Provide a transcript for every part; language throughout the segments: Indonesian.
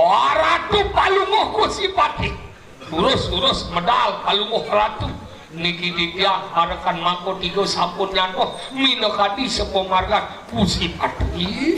ratu palunguh ku sipati urus medal palunguh ratu niki dia harakan mako tiga sampun nyanto minokadi sepemargan ku sipati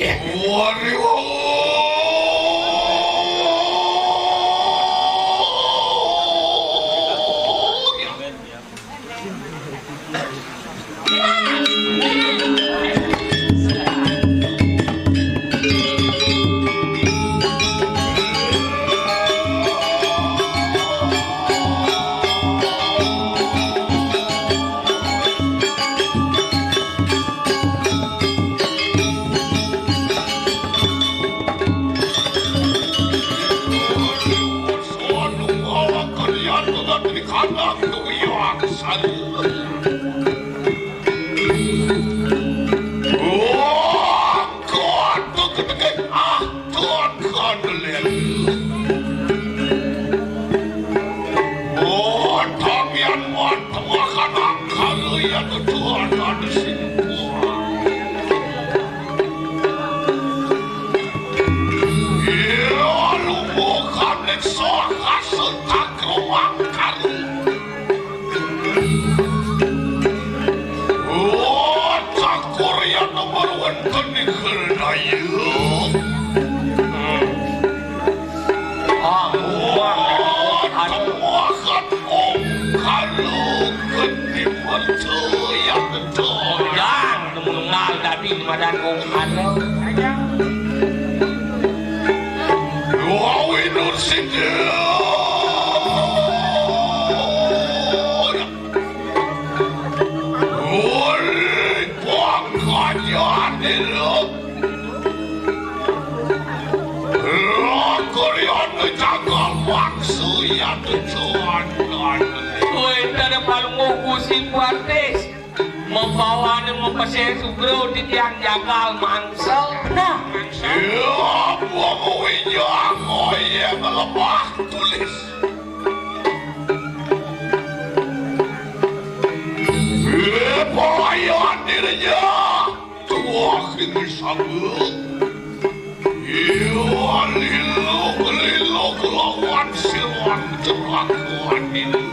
dan ada Nur Cedil membawa dan mempesir subro di tiang jagal mangsel nah ya pokoknya aku yang melepah tulis pelayan dirinya tua kini sabut ya lilo kelawan silwan terlakuan ini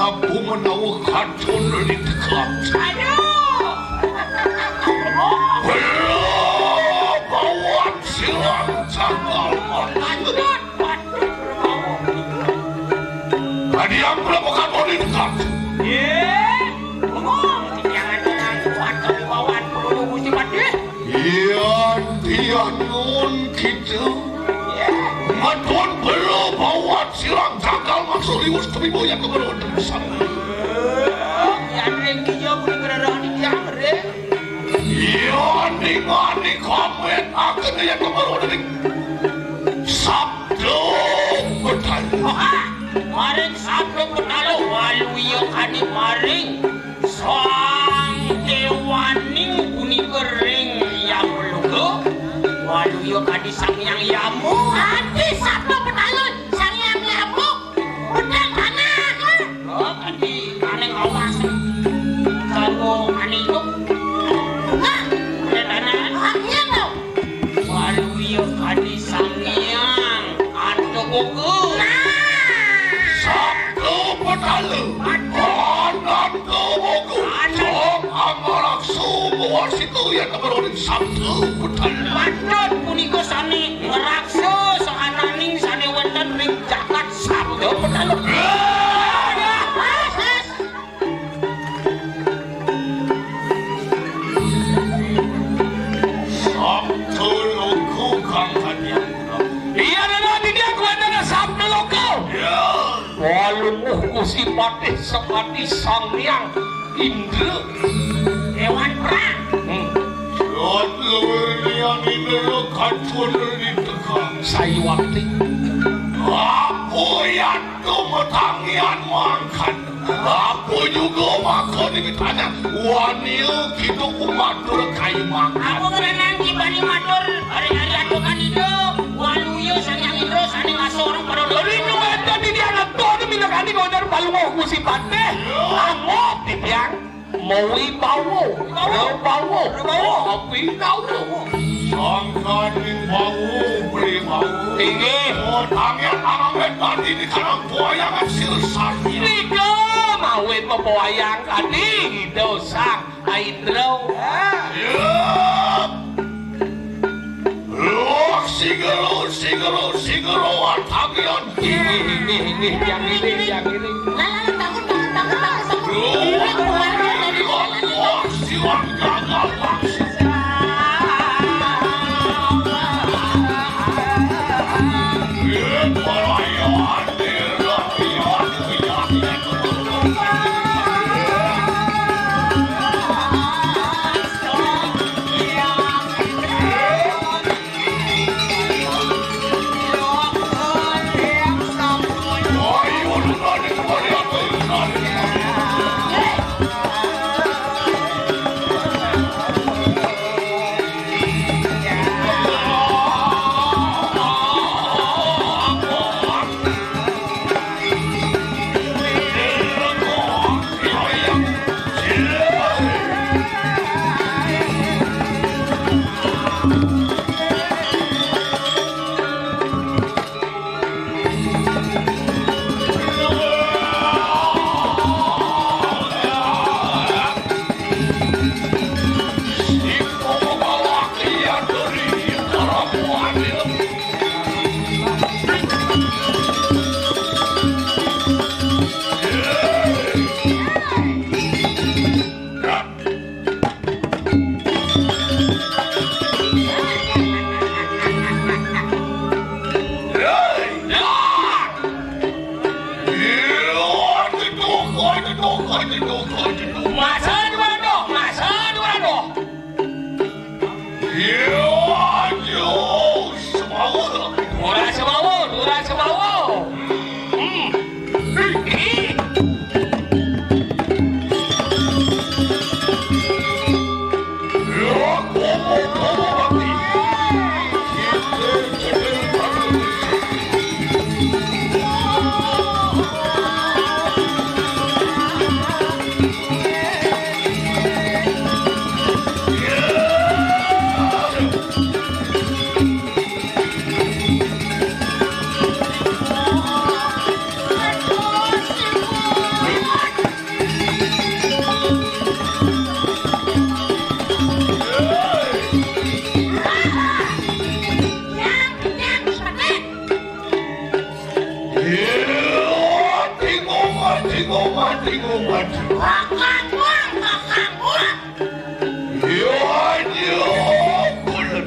nabu menawa kacun di dekat. Aduh. Belum bawaan silang cakal patut. Tadi yang berapa kamu di dekat? Iya nun gitu. Madon belum bawa silang cakal maksud liwus tapi boyan keberuan terbesar. Yang rengkinya boleh berada di Janur. Iya ning komen akan yang keberuan dari Sabtu betal. Maring Sabtu betal walu yang kadi maring sang dewaning buni kering yang belum walu yang kadi sang yang yamu kadi Sabtu betalun sang yang yamu betul mana oh kadi aneh awas kalau aneh itu nah betul mana haknya no walu yang kadi sang yang ando buku Sabtu betalun anak buku cok amalak semua situ yang keberuan Sabtu betalun Madon punika sane ngeraksa sakananing sane wonten ring jagat Sabtu betalun. Sabtu loko kang kanyang. Iya nana dia kuatana Sabtu loko. Ya. Walumuh kusipate sepati sang hyang Indra Dewan Perang. Jod lewirnian Indra kacun di tegang Saywakti. Aku yang tumetangian makan. Aku juga makan dimitanya. Wanil gitu kumatur kayu makan. Aku kerenang kibani matur. Hari-hari adukan itu. Waluyo sang yang Indra sani ngasorong pada lori. Ini kemana di dia ngetor. Minakani kau dari balungo kusipate. Amok dibiang. Maui bawo, api bawo. Sangkaning bawo, beri bawo. Tinggi. Tangan amet tadi di kanang buayangan silsan. Nido, mawin membuayang tadi dosang Indro. Luak sigero, atagian. Ini, yang ini. Bangun. Siwang gagal maksud. tinggal maju. Makan buat. Yo ayo, kulen.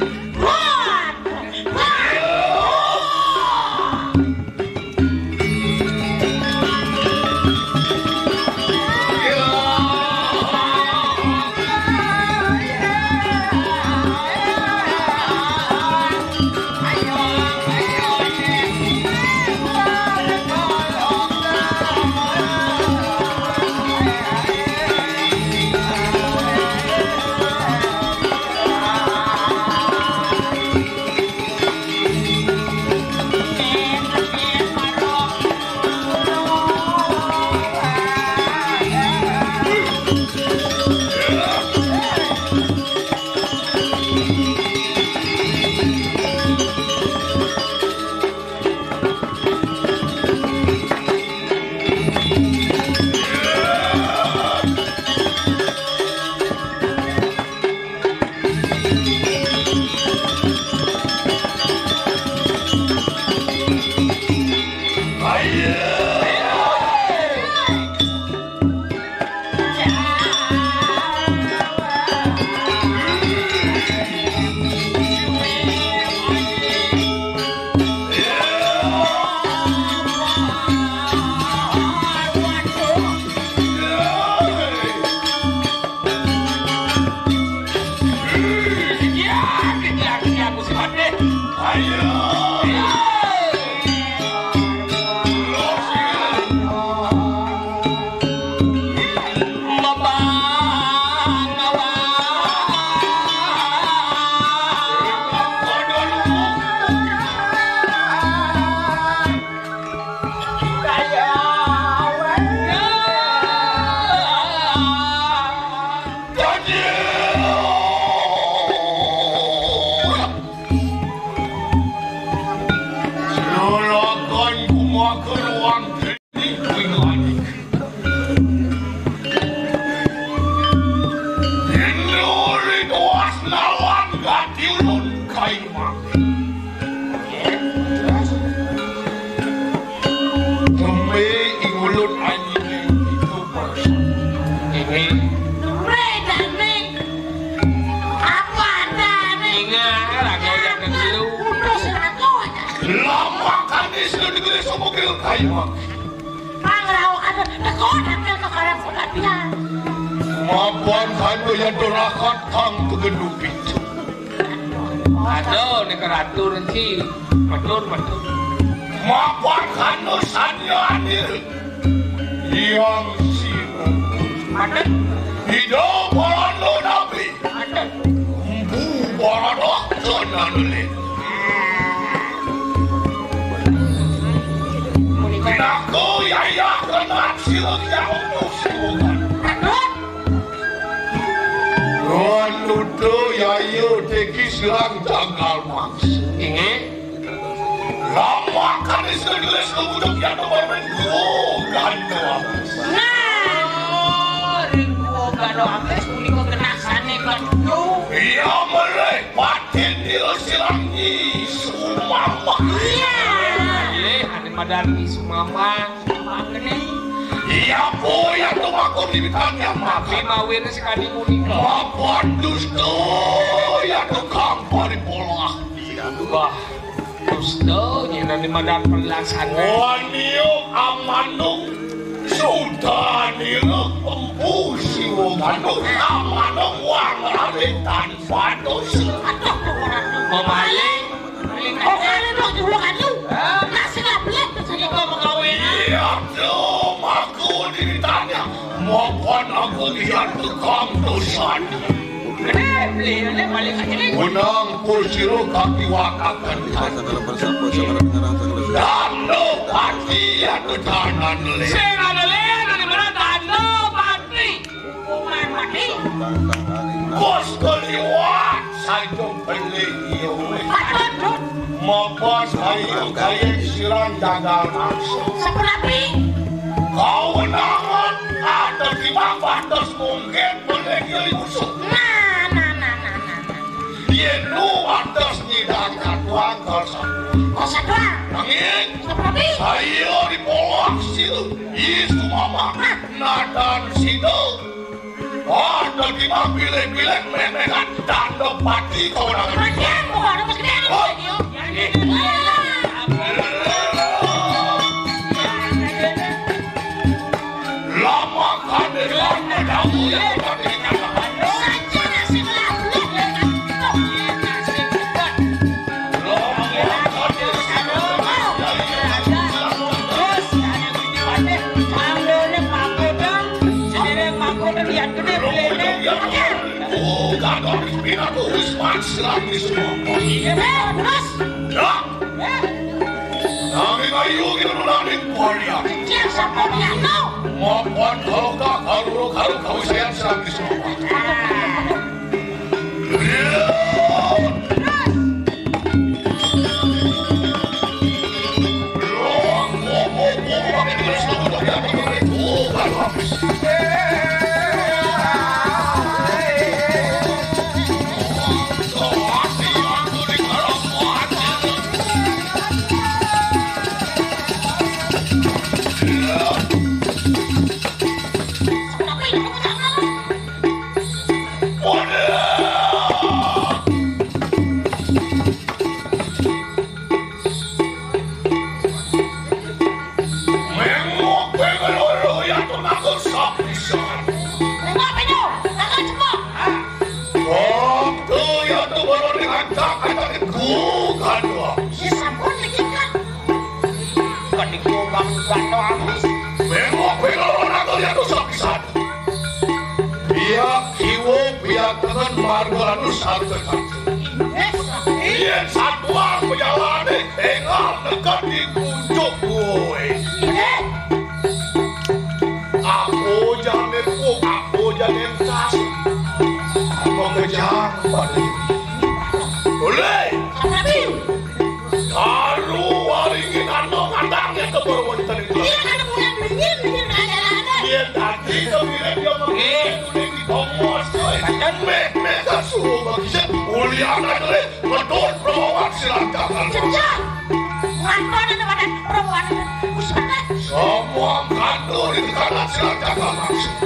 Maafkan kanu yang dorakat kang kegendupit. Aduh, ini keratur nanti. Matur. Maafkan kanu sanya hadir yang sino. Ada. Hidup barano nabi. Ada. Empu barano tenan leh. Aku yaya kenal silang yang musuhan. Nudo yayo teki silang tanggal maks. Inge. Lama kan istilah kemudian yang berminggu gando. Nah, rindu gado ames punika kenasane gado. Iya mereka paten dia silang ni sumama. Iya. Ada madani sumama. Gini. Iya boy atau aku dimitanya Tapi mawin sekali munika. Apa dusto ya tukang paripolah. Wah, dusto nyana di madan perlaksana. Wanio amanung Sultanil empusi wongano amanung wang rawitan fados. Memaling. Oh, kalian dong juga kan lu. Nasi ngablek saja kau mengawin. Iya dong, aku ditanya. Maafkan aku lihat tukang dosan. Beli balik aja nih. Unang pusiro kaki wakakan. Dando pati atau tanan le. Saya ada lihat dari mana tanda pati. Hukuman mati. Bos keliwat, saya beli iyo. Patut. Mapas kayu kayu silang jagal maksa. Sepenapi. Kau nangan ada di batas mungkin boleh jadi musuh. Nah. Dia lu atas nidang katuang kalsa. Kalsa doang. Nanging, Tapi saya dipolak situ. Isu mama, nadan situ. Ada kita pilih-pilih menekan tanda pati kau nangan. Kemudian bukan ada mas gede. Lama kan dengan medamu yang tadi nyatakan. Saja nasi belah Aku wismans lagi semua. terus. Ya. Kami kayu kita menanding kualian. Kecil sampai piano. Maupun kalau kau saya lagi semua. Iya, satu aku jalani, enggak dekat di puncak gue. Aku jangan kasih. Mau kejar pada boleh. Kalau waringin ando kandangnya ke berwantan itu. Iya kan bulan dingin ada. Iya tadi kemudian dia mengitu di tomos. Dan mereka suruh bagi ulian adalah betul perempuan silakan. Sejak ngantor ada pada perempuan usaha. Semua kantor itu karena silakan langsung.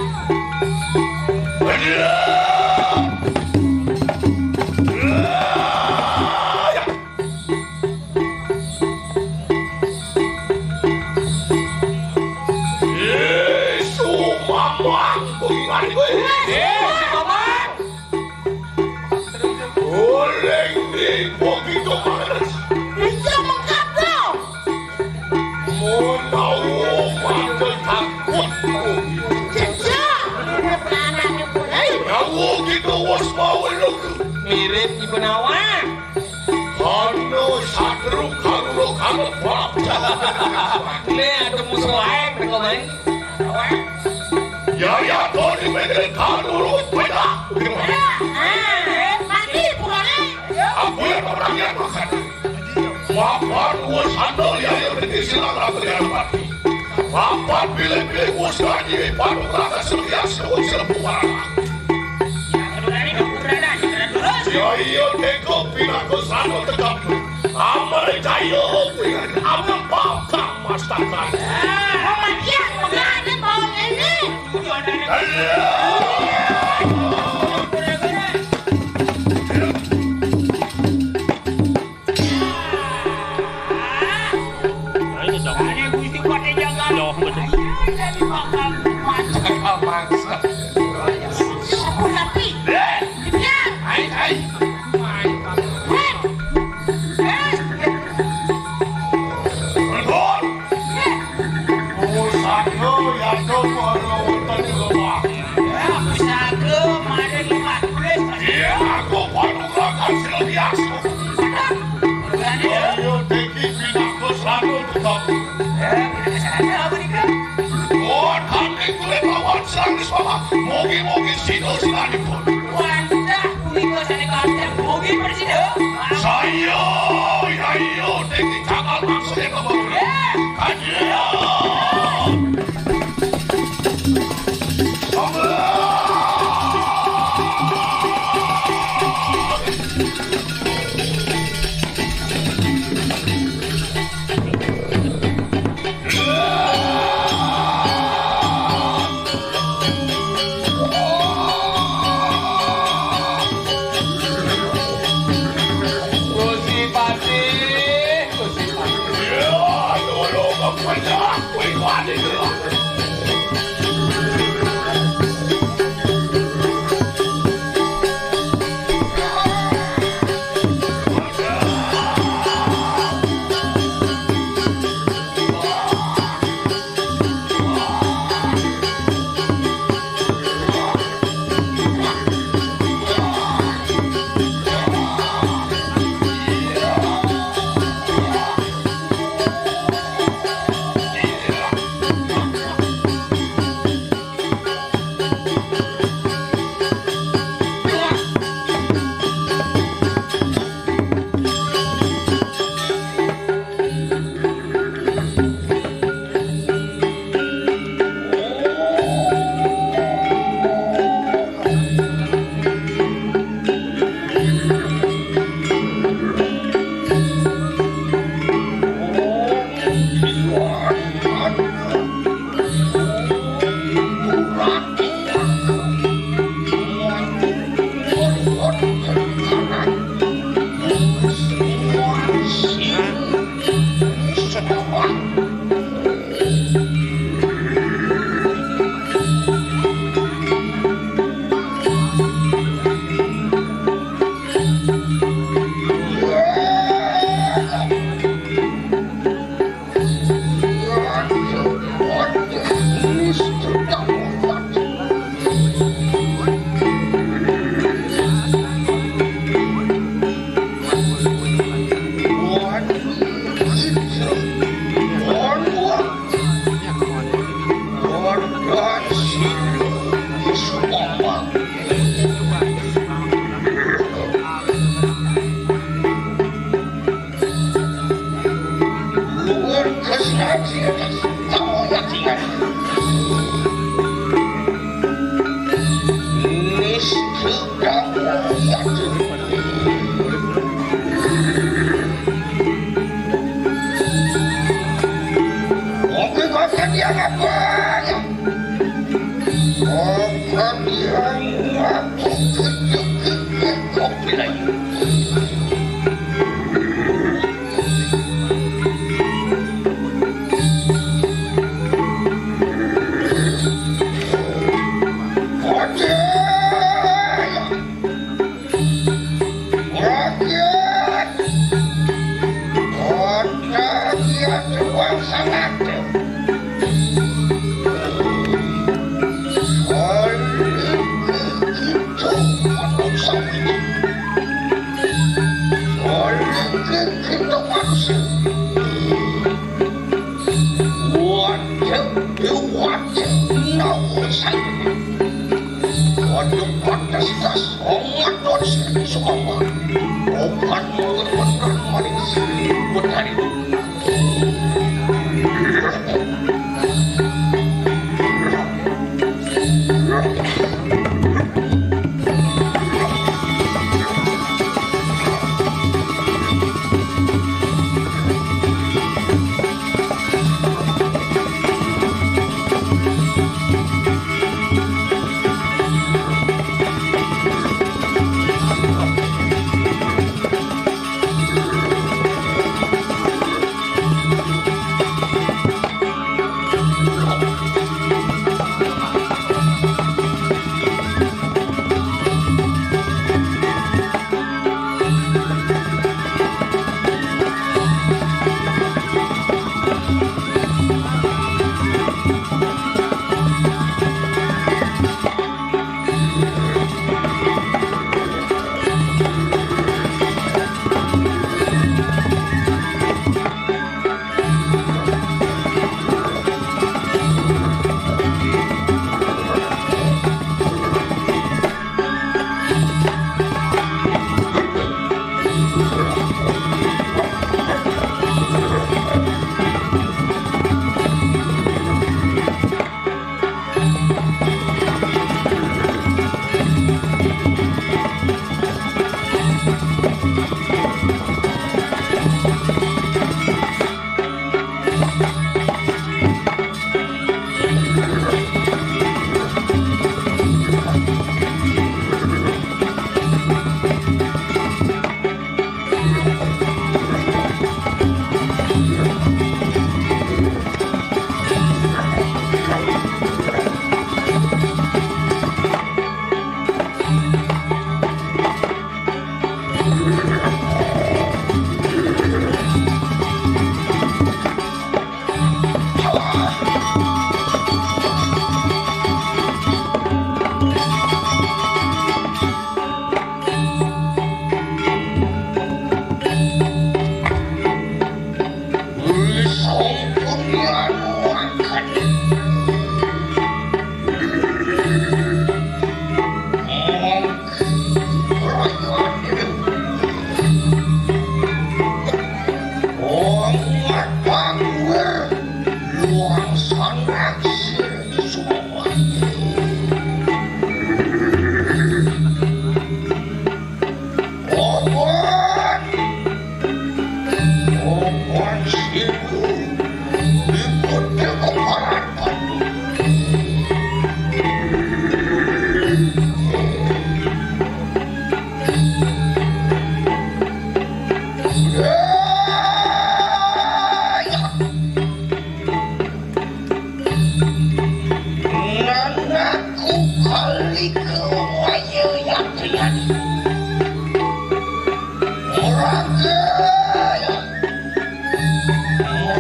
Mirip Ibu Nawang. Anu satru kalau pop. Ini ada musuh lain berkemain. Ya kau di medan dulu beda. Pasti pulangnya. Aku yang orangnya makan. Makan gua sandal yang berarti silakan aku yang mati. Makan pilih-pilih gua sekali padu rasa sebiasa gua serbuan. Yo teko pinaku sano tegap. Amai kayo pingan amam pakam mastakan. Dia penganan mau ini. Mogi-mogi sino sinanipun. Wanda, punika sane kanten mogi presiden. Saya, ayo tinggi cakal maksudnya kamu. Ayo.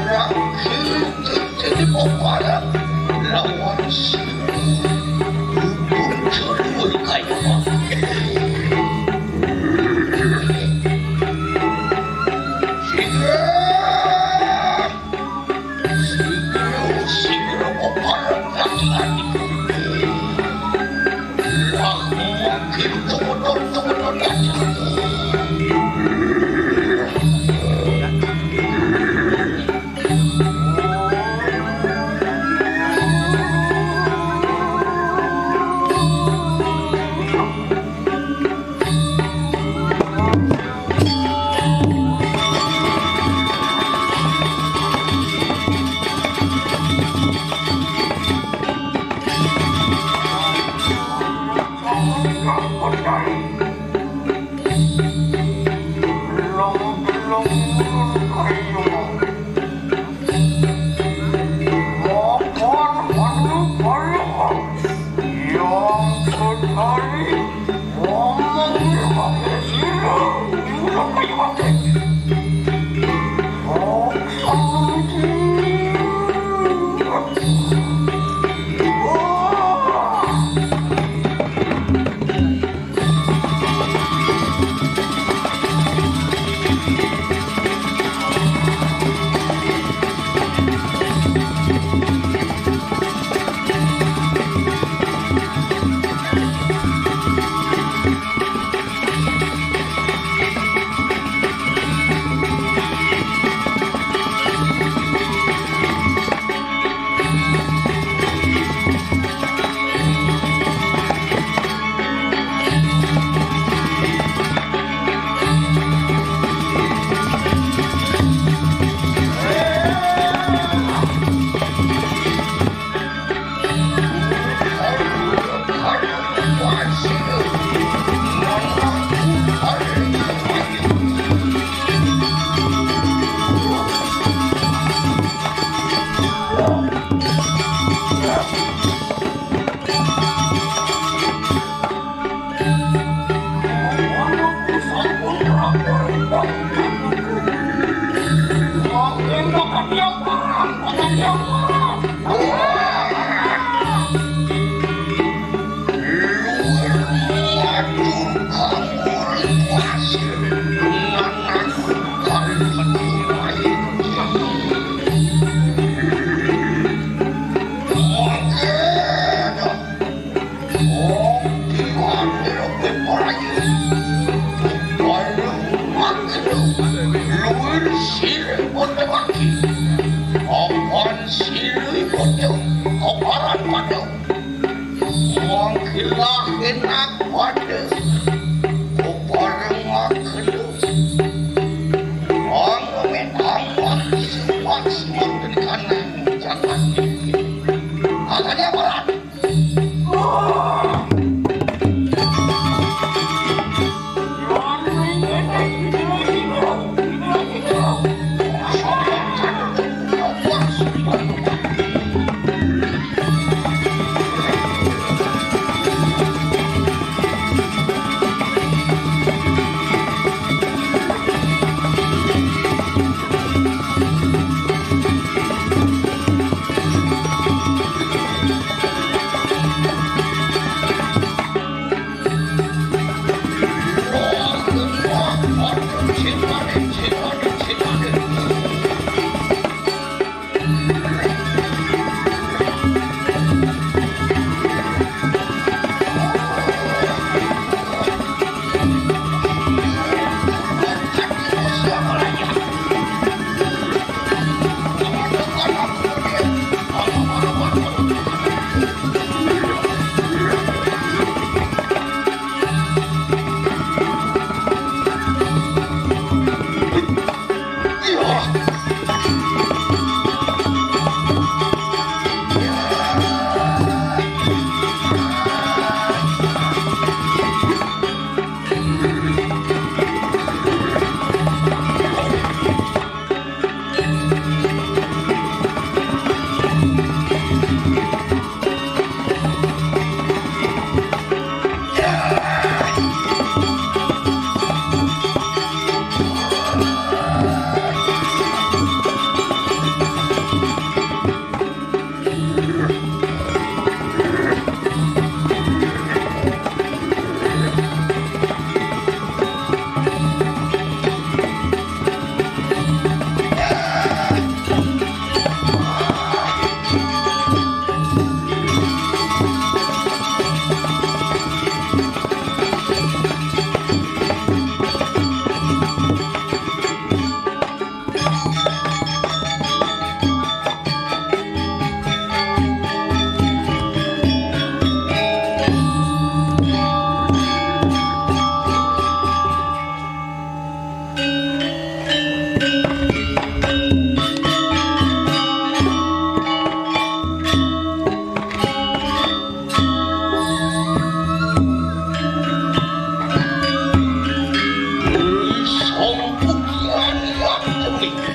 Orang bumi.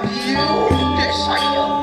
radio desanya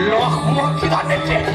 Loh, mau kita necek.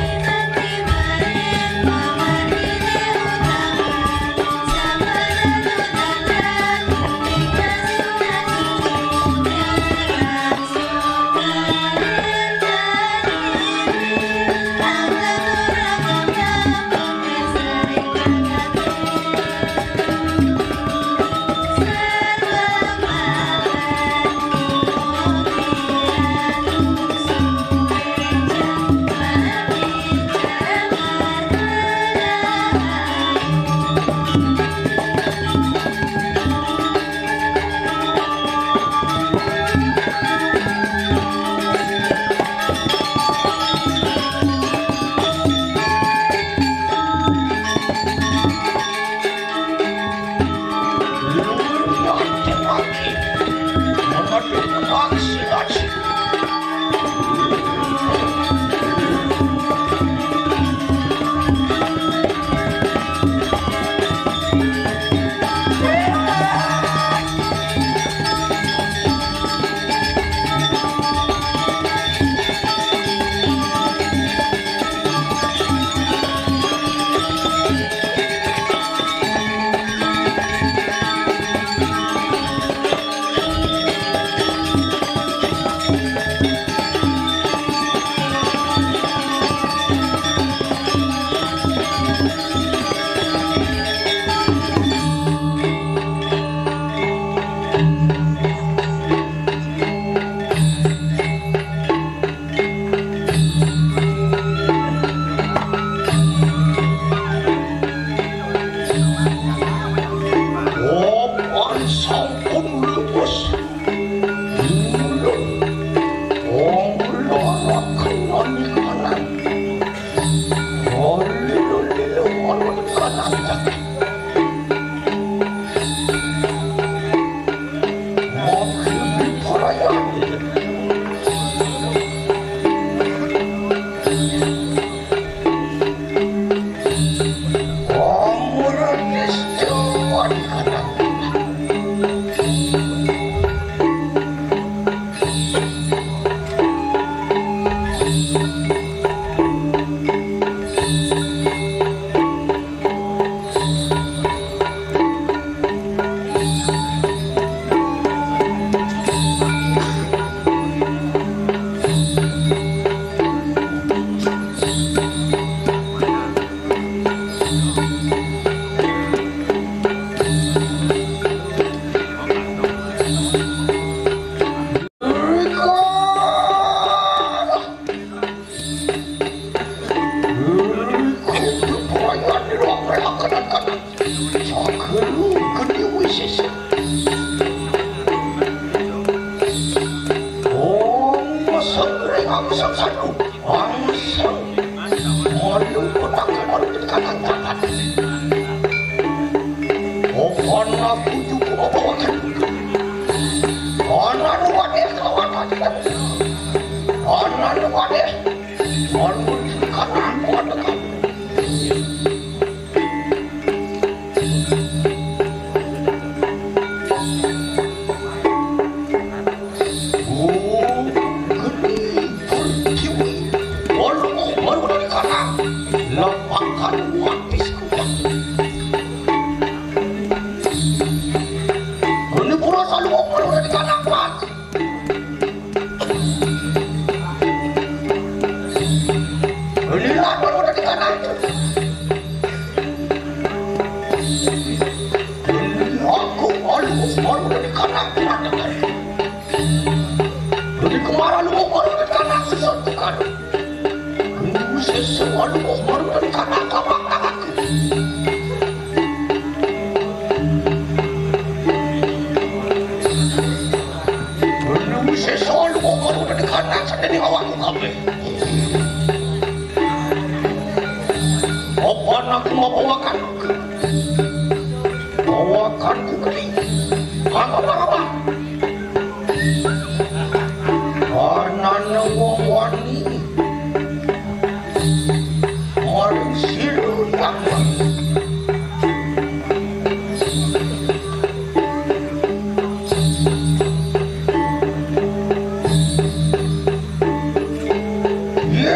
Yeah.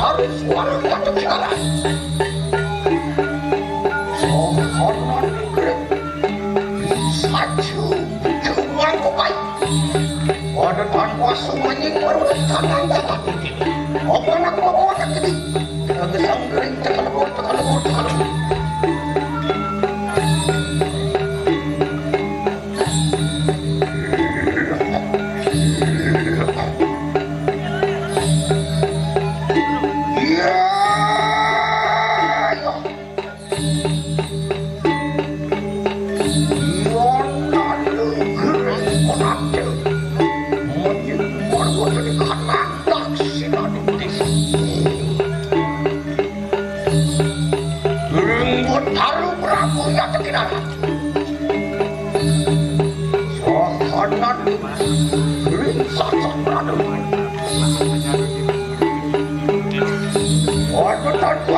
harus suara kata jalan. Sohonan grek saju cuma baik. Ada tanpa semuanya baru kanan dapat. Apa nak bawa kaki? Kita gesang grek tekan bor.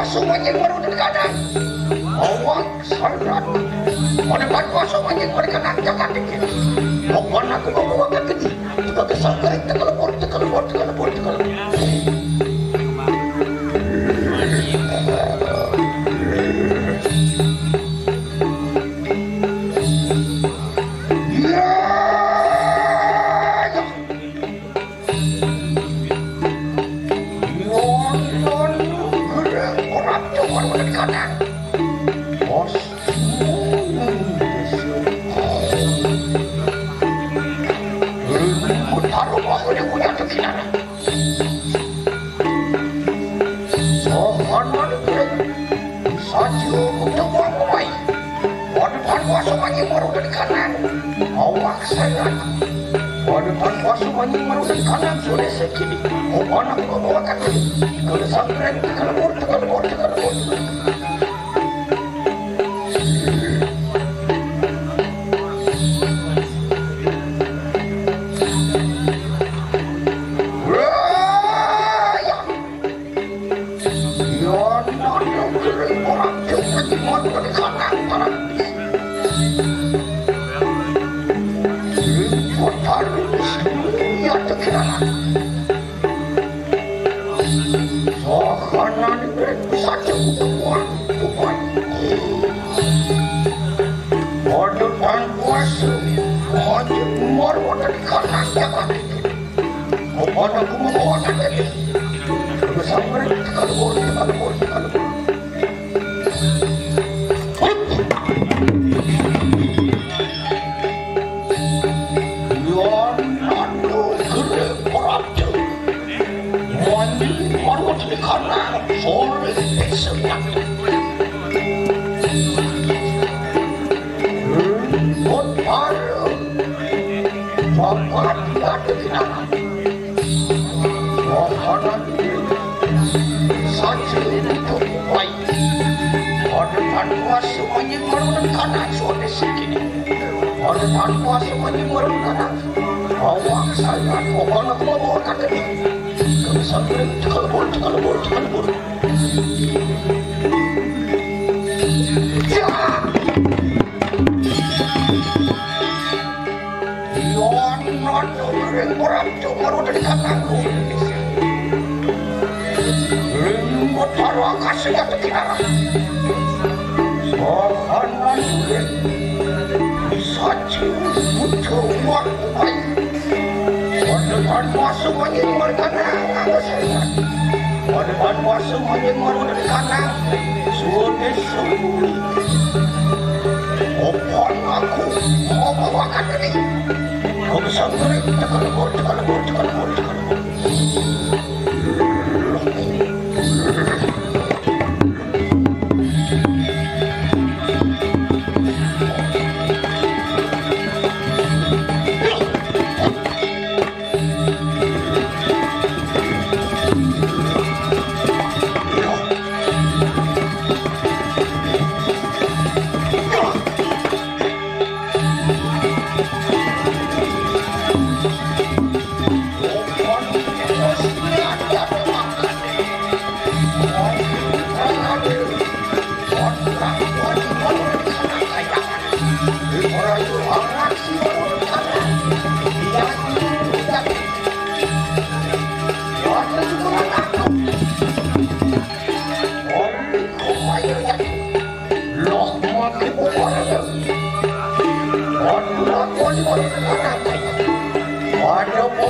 Semuanya baru terkadang awak sarat pada tanpa semuanya berkenan jangan dikit mohon aku membawakan gini juga kesanggaran tekelebor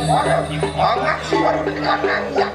orang mangat si baru dengan nangyak